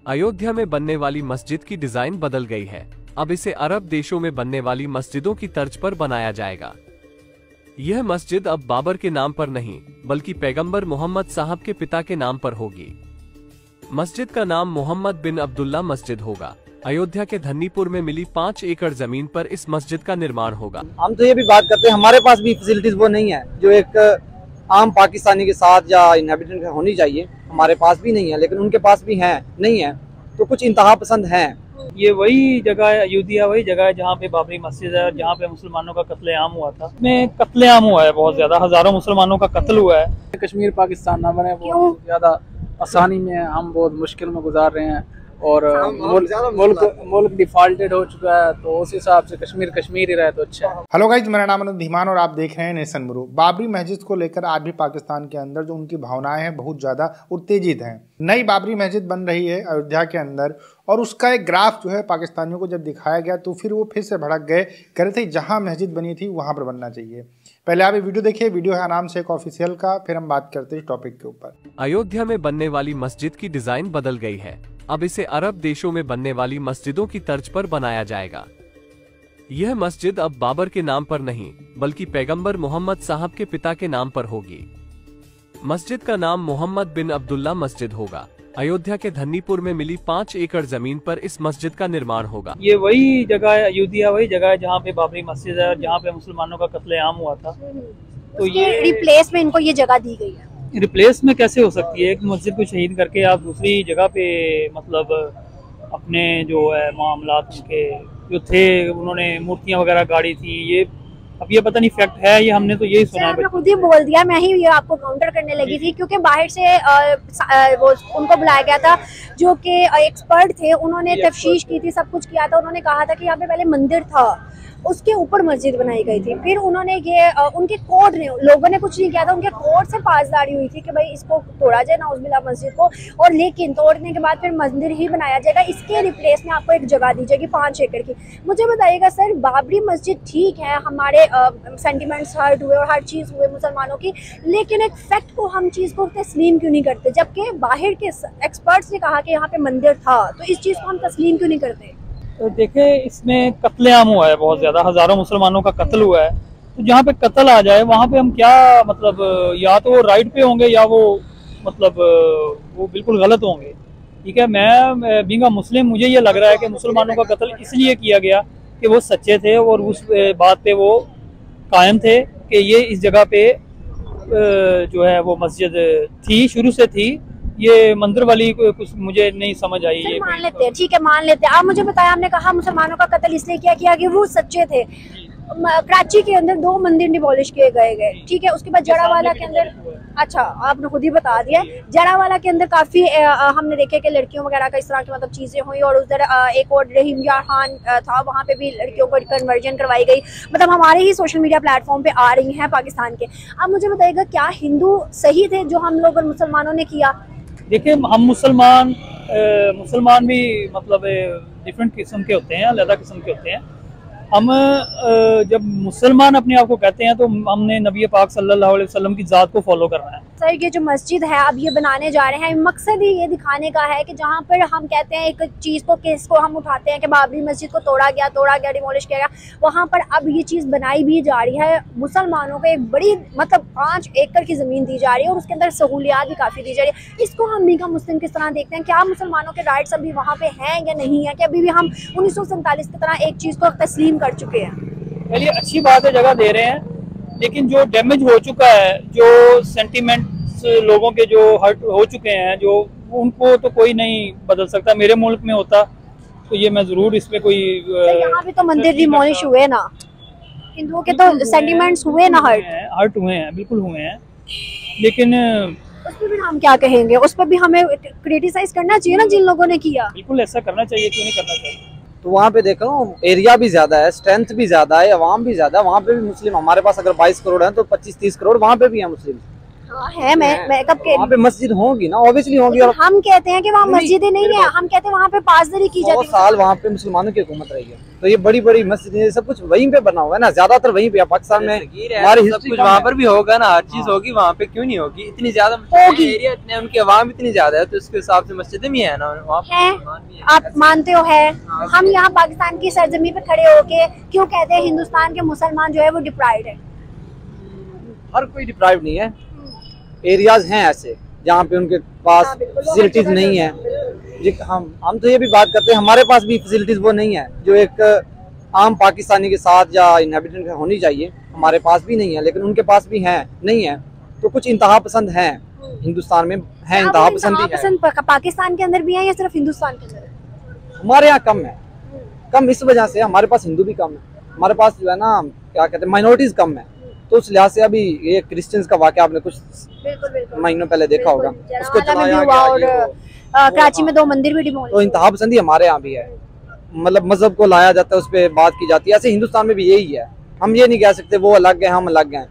अयोध्या में बनने वाली मस्जिद की डिजाइन बदल गई है। अब इसे अरब देशों में बनने वाली मस्जिदों की तर्ज पर बनाया जाएगा। यह मस्जिद अब बाबर के नाम पर नहीं बल्कि पैगंबर मोहम्मद साहब के पिता के नाम पर होगी। मस्जिद का नाम मोहम्मद बिन अब्दुल्ला मस्जिद होगा। अयोध्या के धन्नीपुर में मिली 5 एकड़ जमीन पर इस मस्जिद का निर्माण होगा। हम तो ये भी बात करते हैं, हमारे पास भी फैसिलिटीज वो नहीं है जो एक आम पाकिस्तानी के साथ या इनहैबिटेंट होनी चाहिए। हमारे पास भी नहीं है, लेकिन उनके पास भी है नहीं है, तो कुछ इंतहा पसंद हैं। ये वही जगह है, अयोध्या वही जगह है जहाँ पे बाबरी मस्जिद है, जहाँ पे मुसलमानों का कत्लेआम हुआ था। में कत्लेआम हुआ है, बहुत ज्यादा हजारों मुसलमानों का कत्ल हुआ है। कश्मीर पाकिस्तान ना बने, बहुत ज्यादा आसानी में हम बहुत मुश्किल में गुजार रहे हैं और मुल्क डिफॉल्टेड हो चुका है, तो उस हिसाब से कश्मीर कश्मीर ही रहे तो अच्छा है। हेलो गाइज, मेरा नाम अनुज धीमान और आप देख रहे हैं नेशन ब्रो। बाबरी मस्जिद को लेकर आज भी पाकिस्तान के अंदर जो उनकी भावनाएं हैं बहुत ज़्यादा उत्तेजित हैं। नई बाबरी मस्जिद बन रही है अयोध्या के अंदर और उसका एक ग्राफ जो है पाकिस्तानियों को जब दिखाया गया तो फिर वो फिर से भड़क गए, कह रहे थे जहाँ मस्जिद बनी थी वहाँ पर बनना चाहिए। पहले आप ये वीडियो देखिए, वीडियो है नाम से एक ऑफिशियल का, फिर हम बात करते हैं इस टॉपिक के ऊपर। अयोध्या में बनने वाली मस्जिद की डिजाइन बदल गई है। अब इसे अरब देशों में बनने वाली मस्जिदों की तर्ज पर बनाया जाएगा। यह मस्जिद अब बाबर के नाम पर नहीं बल्कि पैगंबर मोहम्मद साहब के पिता के नाम पर होगी। मस्जिद का नाम मोहम्मद बिन अब्दुल्ला मस्जिद होगा। अयोध्या के धन्नीपुर में मिली 5 एकड़ जमीन पर इस मस्जिद का निर्माण होगा। ये वही जगह है, अयोध्या वही जगह है जहाँ पे बाबरी मस्जिद है, जहाँ पे मुसलमानों का कत्लेआम हुआ था। तो ये रिप्लेस में इनको ये जगह दी गई है। रिप्लेस में कैसे हो सकती है? एक मस्जिद को शहीद करके आप दूसरी जगह पे मतलब अपने जो है मामलात उनके जो थे, उन्होंने मूर्तियां वगैरह गाड़ी थी, ये अब ये पता नहीं फैक्ट है, ये हमने तो यही सुना है। आपने खुद ही बोल दिया, मैं ही ये आपको काउंटर करने लगी थी क्योंकि बाहर से वो उनको बुलाया गया था जो कि एक्सपर्ट थे, उन्होंने तफ्तीश की थी, सब कुछ किया था। उन्होंने कहा था कि यहाँ पे पहले मंदिर था, उसके ऊपर मस्जिद बनाई गई थी। फिर उन्होंने ये उनके कोर्ट ने, लोगों ने कुछ नहीं किया था, उनके कोर्ट से पासदारी हुई थी कि भाई इसको तोड़ा जाए नाउज़ुबिल्लाह मस्जिद को, और लेकिन तोड़ने के बाद फिर मंदिर ही बनाया जाएगा। इसके रिप्लेस में आपको एक जगह दी जाएगी 5 एकड़ की। मुझे बताइएगा सर, बाबरी मस्जिद ठीक है, हमारे सेंटिमेंट्स हर्ट हुए और हर चीज़ हुए मुसलमानों की, लेकिन एक फैक्ट को हम चीज़ को तस्लीम क्यों नहीं करते? जबकि बाहर के एक्सपर्ट्स ने कहा कि यहाँ पे मंदिर था, तो इस चीज़ को हम तस्लीम क्यों नहीं करते? तो देखे, इसमें कत्लेआम हुआ है, बहुत ज्यादा हजारों मुसलमानों का कत्ल हुआ है। तो जहाँ पे कत्ल आ जाए वहाँ पे हम क्या मतलब, या तो वो राइट पे होंगे या वो मतलब वो बिल्कुल गलत होंगे। ठीक है, मैं बीइंग अ मुस्लिम मुझे ये लग रहा है कि मुसलमानों का कत्ल इसलिए किया गया कि वो सच्चे थे और उस बात पे वो कायम थे कि ये इस जगह पे जो है वो मस्जिद थी, शुरू से थी। ये मंदिर वाली कुछ मुझे नहीं समझ आई। ये मान लेते हैं, ठीक है मान लेते हैं। आप मुझे बताया, आपने कहा मुसलमानों का कत्ल इसलिए किया कि वो सच्चे थे। कराची के अंदर 2 मंदिर डिमोलिश किए गए, ठीक है। उसके बाद जड़ावाला के अंदर, अच्छा आपने खुद ही बता दिया, जड़ावाला के अंदर काफी हमने देखे कि लड़कियों वगैरह का इस तरह की मतलब चीजें हुई, और उधर एक और रहीम यार खान था, वहाँ पे भी लड़कियों को कन्वर्जन करवाई गई। मतलब हमारे ही सोशल मीडिया प्लेटफॉर्म पे आ रही हैं पाकिस्तान के। आप मुझे बताइएगा, क्या हिंदू सही थे जो हम लोग और मुसलमानों ने किया? देखिए, हम मुसलमान भी मतलब डिफरेंट किस्म के होते हैं, अलग किस्म के होते हैं। हम जब मुसलमान अपने आप को कहते हैं तो हमने नबी पाक सल्लल्लाहु अलैहि वसल्लम की ज़ात को फॉलो करना है। सर, ये जो मस्जिद है अब ये बनाने जा रहे हैं, मकसद ही ये दिखाने का है कि जहाँ पर हम कहते हैं एक चीज़ को, केस को हम उठाते हैं कि बाबरी मस्जिद को तोड़ा गया, डिमोलिश किया गया, वहाँ पर अब ये चीज़ बनाई भी जा रही है। मुसलमानों को एक बड़ी मतलब 5 एकड़ की ज़मीन दी जा रही है और उसके अंदर सहूलियात भी काफ़ी दी जा रही है। इसको हम भी का मुस्लिम किस तरह देखते हैं? क्या मुसलमानों के राइट्स अभी वहाँ पे हैं या नहीं है, कि अभी भी हम 1947 की तरह एक चीज़ को तस्लीम कर चुके हैं? चलिए, अच्छी बात है, जगह दे रहे हैं, लेकिन जो डैमेज हो चुका है, जो सेंटिमेंट्स लोगों के जो हर्ट हो चुके हैं, जो उनको तो कोई नहीं बदल सकता। मेरे मुल्क में होता तो ये मैं जरूर इसमें कोई यहाँ भी तो मंदिर डिमोलिश हुए ना, हिंदुओं के तो सेंटिमेंट्स हुए ना, हर्ट हुए हैं, बिल्कुल हुए हैं, लेकिन उस पर भी हम क्या कहेंगे? उस पर भी हमें क्रिटिसाइज करना चाहिए ना जिन लोगों ने किया। बिल्कुल ऐसा करना चाहिए, क्यों नहीं करना चाहिए? तो वहाँ पे देखो, एरिया भी ज्यादा है, स्ट्रेंथ भी ज्यादा है, अवाम भी ज्यादा है, वहाँ पे भी मुस्लिम। हमारे पास अगर 22 करोड़ है तो 25-30 करोड़ वहाँ पे भी है मुस्लिम। हाँ है, मैं कब कह वहाँ पे मस्जिद होगी ना, ऑब्वियसली होगी। और हम कहते हैं कि वहाँ मस्जिदें नहीं है, हम कहते हैं वहाँ पे पासदारी की 100 जाती है। साल वहाँ पे मुसलमानों की हुकूमत रही है, तो ये बड़ी बड़ी मस्जिदें सब कुछ वहीं पे बना हुआ है ना, ज्यादातर वहीं पे। पाकिस्तान में हमारी सब कुछ वहाँ पर भी होगा ना, हर चीज होगी वहाँ पे, क्यों नहीं होगी? इतनी ज्यादा एरिया, इतने उनके अवाम इतनी ज्यादा है, तो उसके हिसाब से मस्जिदें भी है ना वहाँ है। आप मानते हो है? हम यहाँ पाकिस्तान की सरजमी पे खड़े होके क्यों कहते हैं हिंदुस्तान के मुसलमान जो है वो डिप्राइव्ड है? हर कोई डिप्राइव नहीं है, एरियाज हैं ऐसे जहाँ पे उनके पास फैसिलिटीज नहीं है। जी हम तो ये भी बात करते हैं, हमारे पास भी फैसिलिटीज वो नहीं है जो एक आम पाकिस्तानी के साथ या इनहेबिटेंट होनी चाहिए, हमारे पास भी नहीं है, लेकिन उनके पास भी है नहीं है। तो कुछ इंतहा पसंद हैं हिंदुस्तान में, है इंतहा पसंदी है। पाकिस्तान के अंदर भी है या सिर्फ हिंदुस्तान के अंदर? हमारे यहाँ कम है, कम इस वजह से हमारे पास हिंदू भी कम है, हमारे पास जो है ना क्या कहते हैं माइनॉरिटीज कम है। तो उस लिहाज से अभी ये क्रिश्चियंस का वाकया आपने कुछ महीनों पहले देखा होगा, उसको चलाया गया, और कराची में 2 मंदिर भी डिमोलिश। तो इंतहा पसंदी हमारे यहाँ भी है, मतलब मजहब को लाया जाता है, उस पर बात की जाती है। ऐसे हिंदुस्तान में भी यही है, हम ये नहीं कह सकते वो अलग है हम अलग हैं।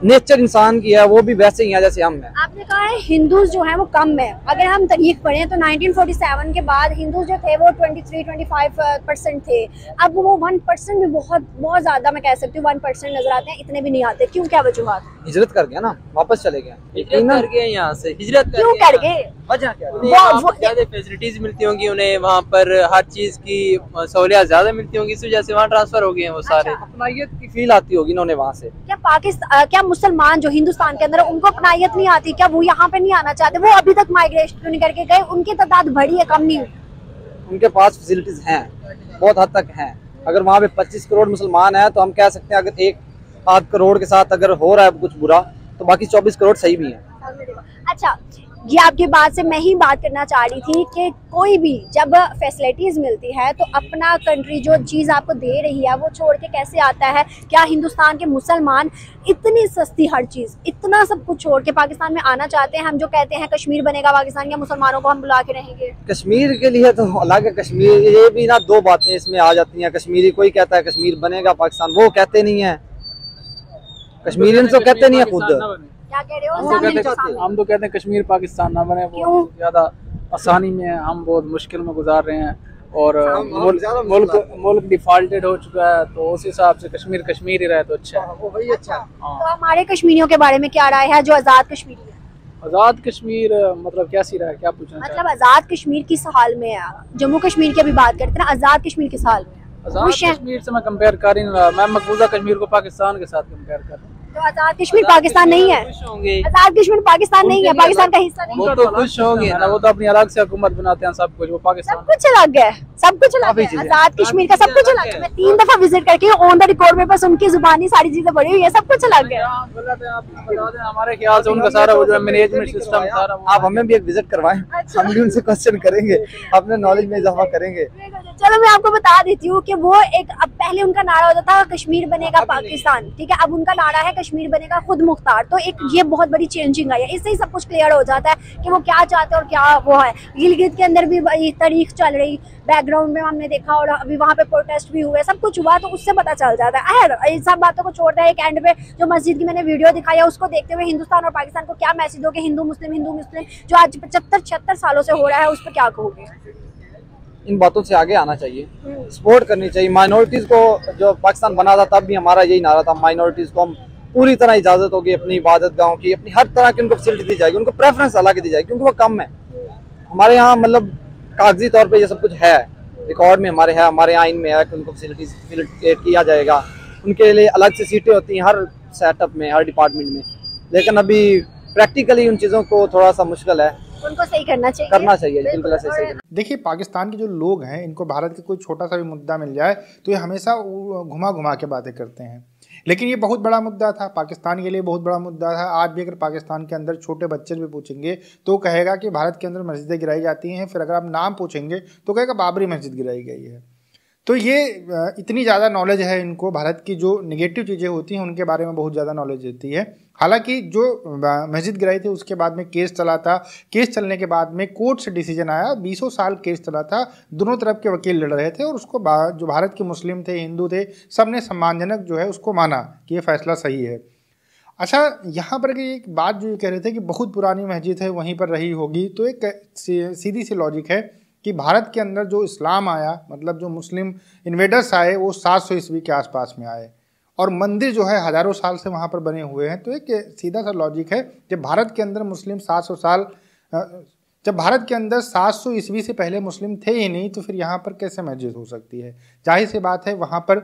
नेचर इंसान की है, वो भी वैसे ही है जैसे हम हैं। आपने कहा है हिंदूज जो है वो कम है, अगर हम तारीख पढ़ें तो 1947 के बाद हिंदूज जो थे वो 23-25% थे। अब वो 1% भी बहुत ज्यादा, मैं कह सकती हूँ 1% नजर आते हैं, इतने भी नहीं आते। क्यों, क्या वजूहत? हिजरत कर गया ना, वापस चले गए, कर गए यहाँ से, हिजरत क्यों कर गए? वजह क्या? ज्यादा फैसिलिटीज मिलती होंगी उन्हें, वहाँ पर हर चीज की सहूलियत ज्यादा मिलती होंगी, इस वजह से वहाँ ट्रांसफर हो गए हैं वो सारे। अपनायत की फील आती होगी ना उन्हें वहाँ से। क्या पाकिस्तान, क्या मुसलमान जो हिंदुस्तान के अंदर है, उनको अपनायत नहीं आती? क्या वो यहाँ पे नहीं आना चाहते? वो अभी तक माइग्रेशन क्यों नहीं करके गए? उनकी तादाद बढ़ी है, कम नहीं हुई? उनके पास फैसिलिटीज हैं, बहुत हद तक हैं। अगर वहाँ पे 25 करोड़ मुसलमान है तो हम कह सकते हैं अगर 1-8 करोड़ के साथ अगर हो रहा है कुछ बुरा, तो बाकी 24 करोड़ सही भी है। अच्छा, ये आपकी बात से मैं ही बात करना चाह रही थी कि कोई भी जब फैसिलिटीज मिलती है तो अपना कंट्री जो चीज़ आपको दे रही है वो छोड़ के कैसे आता है? क्या हिंदुस्तान के मुसलमान इतनी सस्ती हर चीज़, इतना सब कुछ छोड़ के पाकिस्तान में आना चाहते हैं? हम जो कहते हैं कश्मीर बनेगा पाकिस्तान के, मुसलमानों को हम बुला के रहेंगे। कश्मीर के लिए तो अलग है, कश्मीर ये भी ना 2 बातें इसमें आ जाती हैं। कश्मीरी कोई कहता है कश्मीर बनेगा पाकिस्तान, वो कहते नहीं है, कश्मीरियन तो कहते नहीं है खुद। क्या कह रहे हो? हम तो कहते हैं कश्मीर पाकिस्तान ना बने, बहुत ज्यादा आसानी में है, हम बहुत मुश्किल में गुजार रहे हैं, और मुल्क डिफॉल्टेड हो चुका है, तो उस हिसाब से कश्मीर कश्मीर ही रहे तो अच्छा है। वही अच्छा। तो हमारे कश्मीरियों के बारे में क्या राय है जो आज़ाद कश्मीरी है? आज़ाद कश्मीर मतलब क्या सी रहा है, क्या पूछना मतलब आज़ाद कश्मीर किस हाल में है? जम्मू कश्मीर की अभी बात करते हैं ना, आज़ाद कश्मीर किस हाल में है? आज़ाद कश्मीर से मैं कंपेयर कर ही नहीं रहा, मैं मकबूजा कश्मीर को पाकिस्तान के साथ कंपेयर कर रहा हूँ। तो आज़ाद कश्मीर पाकिस्तान नहीं है, आज़ाद कश्मीर पाकिस्तान नहीं है, पाकिस्तान का हिस्सा नहीं है। वो तो खुश होंगे ना, वो तो अपनी अलग से हुकूमत बनाते हैं, सब कुछ वो पाकिस्तान, सब कुछ अलग है, सब कुछ अलग है। आज़ाद कश्मीर का सब कुछ अलग है। मैं 3 दफा विजिट करके ऑन द रिकॉर्ड में बस उनकी जुबानी सारी चीजें पड़ी हुई है, सब कुछ अलग है। हमारे ख्याल से उनका सारा वो जो मैनेजमेंट सिस्टम सारा। आप हमें भी एक विजिट करवाएं, हम भी उनसे क्वेश्चन करेंगे, अपने नॉलेज में इजाफा करेंगे। चलो मैं आपको बता देती हूँ कि वो एक, अब पहले उनका नारा होता था कश्मीर बनेगा पाकिस्तान, ठीक है, अब उनका नारा है कश्मीर बनेगा खुद मुख्तार। तो एक ये बहुत बड़ी चेंजिंग आई है, इससे ही सब कुछ क्लियर हो जाता है कि वो क्या चाहते हैं और क्या वो है। गिलगित के अंदर भी तारीख चल रही, बैकग्राउंड में हमने देखा, और अभी वहाँ पे प्रोटेस्ट भी हुए, सब कुछ हुआ, तो उससे पता चल जाता है। खैर इन सब बातों को छोड़ते हैं, एक एंड पे जो मस्जिद की मैंने वीडियो दिखाई है उसको देखते हुए हिंदुस्तान और पाकिस्तान को क्या मैसेज दोगे? हिंदू मुस्लिम जो आज 75-76 सालों से हो रहा है उस पर क्या कहोगे? इन बातों से आगे आना चाहिए, सपोर्ट करनी चाहिए माइनॉरिटीज को। जो पाकिस्तान बना था तब भी हमारा यही नारा था, माइनॉरिटीज को हम पूरी तरह इजाजत होगी, अपनी इबादत गाहों की, अपनी हर तरह की उनको फैसिलिटी दी जाएगी, उनको प्रेफरेंस अलग दी जाएगी, क्योंकि वो कम है। हमारे यहाँ मतलब कागजी तौर पे ये सब कुछ है, रिकॉर्ड में हमारे है, हमारे आइन में है कि उनको फैसिलिटीज फैसिलिटेट किया जाएगा। उनके लिए अलग से सीटें होती हैं हर सेटअप में, हर डिपार्टमेंट में, लेकिन अभी प्रैक्टिकली उन चीज़ों को थोड़ा सा मुश्किल है, उनको सही करना चाहिए, बिल्कुल ऐसे सही। देखिए पाकिस्तान के जो लोग हैं, इनको भारत के कोई छोटा सा भी मुद्दा मिल जाए तो ये हमेशा घुमा घुमा के बातें करते हैं, लेकिन ये बहुत बड़ा मुद्दा था, पाकिस्तान के लिए बहुत बड़ा मुद्दा था। आज भी अगर पाकिस्तान के अंदर छोटे बच्चे भी पूछेंगे तो कहेगा कि भारत के अंदर मस्जिदें गिराई जाती हैं, फिर अगर आप नाम पूछेंगे तो कहेगा बाबरी मस्जिद गिराई गई है। तो ये इतनी ज़्यादा नॉलेज है इनको, भारत की जो निगेटिव चीज़ें होती हैं उनके बारे में बहुत ज़्यादा नॉलेज होती है। हालांकि जो मस्जिद गिराई थी उसके बाद में केस चला था, केस चलने के बाद में कोर्ट से डिसीजन आया, 20 साल केस चला था, दोनों तरफ के वकील लड़ रहे थे, और उसको जो भारत के मुस्लिम थे, हिंदू थे, सब ने सम्मानजनक जो है उसको माना कि ये फैसला सही है। अच्छा, यहाँ पर कि एक बात जो ये कह रहे थे कि बहुत पुरानी मस्जिद है, वहीं पर रही होगी, तो एक सीधी सी लॉजिक है कि भारत के अंदर जो इस्लाम आया, मतलब जो मुस्लिम इन्वेडर्स आए, वो 700 ईस्वी के आसपास में आए और मंदिर जो है हज़ारों साल से वहाँ पर बने हुए हैं। तो एक सीधा सा लॉजिक है, जब भारत के अंदर मुस्लिम 700 साल, जब भारत के अंदर 700 ईस्वी से पहले मुस्लिम थे ही नहीं, तो फिर यहाँ पर कैसे मस्जिद हो सकती है? जाहिर सी बात है, वहाँ पर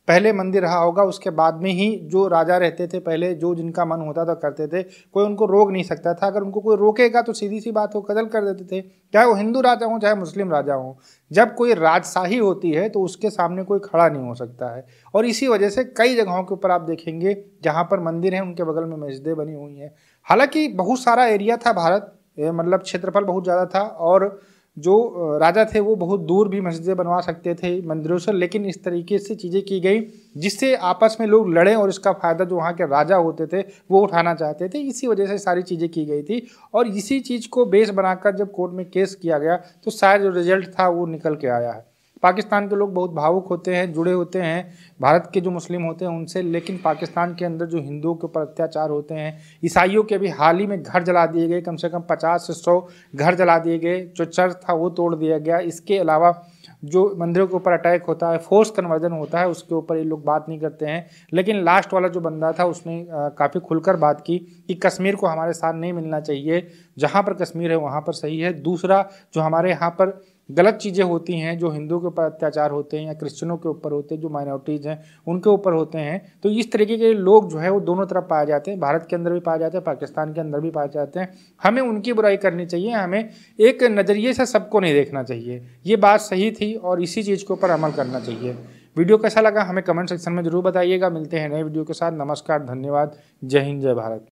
पहले मंदिर रहा होगा, उसके बाद में ही जो राजा रहते थे पहले, जो जिनका मन होता था करते थे, कोई उनको रोक नहीं सकता था। अगर उनको कोई रोकेगा तो सीधी सी बात, वो कत्ल कर देते थे, चाहे वो हिंदू राजा हों चाहे मुस्लिम राजा हों। जब कोई राजशाही होती है तो उसके सामने कोई खड़ा नहीं हो सकता है। और इसी वजह से कई जगहों के ऊपर आप देखेंगे जहाँ पर मंदिर हैं उनके बगल में मस्जिदें बनी हुई हैं। हालांकि बहुत सारा एरिया था भारत, मतलब क्षेत्रफल बहुत ज़्यादा था, और जो राजा थे वो बहुत दूर भी मस्जिदें बनवा सकते थे मंदिरों से, लेकिन इस तरीके से चीज़ें की गई जिससे आपस में लोग लड़ें और इसका फ़ायदा जो वहाँ के राजा होते थे वो उठाना चाहते थे। इसी वजह से सारी चीज़ें की गई थी, और इसी चीज़ को बेस बनाकर जब कोर्ट में केस किया गया तो शायद जो रिजल्ट था वो निकल के आया है। पाकिस्तान के लोग बहुत भावुक होते हैं, जुड़े होते हैं भारत के जो मुस्लिम होते हैं उनसे, लेकिन पाकिस्तान के अंदर जो हिंदुओं के ऊपर अत्याचार होते हैं, ईसाइयों के भी हाल ही में घर जला दिए गए, कम से कम 50 से 100 घर जला दिए गए, जो चर्च था वो तोड़ दिया गया। इसके अलावा जो मंदिरों के ऊपर अटैक होता है, फोर्स कन्वर्जन होता है, उसके ऊपर ये लोग बात नहीं करते हैं। लेकिन लास्ट वाला जो बंदा था उसने काफ़ी खुलकर बात की कि कश्मीर को हमारे साथ नहीं मिलना चाहिए, जहाँ पर कश्मीर है वहाँ पर सही है। दूसरा, जो हमारे यहाँ पर गलत चीज़ें होती हैं, जो हिंदुओं के ऊपर अत्याचार होते हैं या क्रिश्चियनों के ऊपर होते हैं, जो माइनॉरिटीज़ हैं उनके ऊपर होते हैं, तो इस तरीके के लोग जो है वो दोनों तरफ पाए जाते हैं, भारत के अंदर भी पाए जाते हैं, पाकिस्तान के अंदर भी पाए जाते हैं। हमें उनकी बुराई करनी चाहिए, हमें एक नज़रिए से सबको नहीं देखना चाहिए। ये बात सही थी और इसी चीज़ के ऊपर अमल करना चाहिए। वीडियो कैसा लगा हमें कमेंट सेक्शन में ज़रूर बताइएगा। मिलते हैं नए वीडियो के साथ। नमस्कार, धन्यवाद, जय हिंद, जय भारत।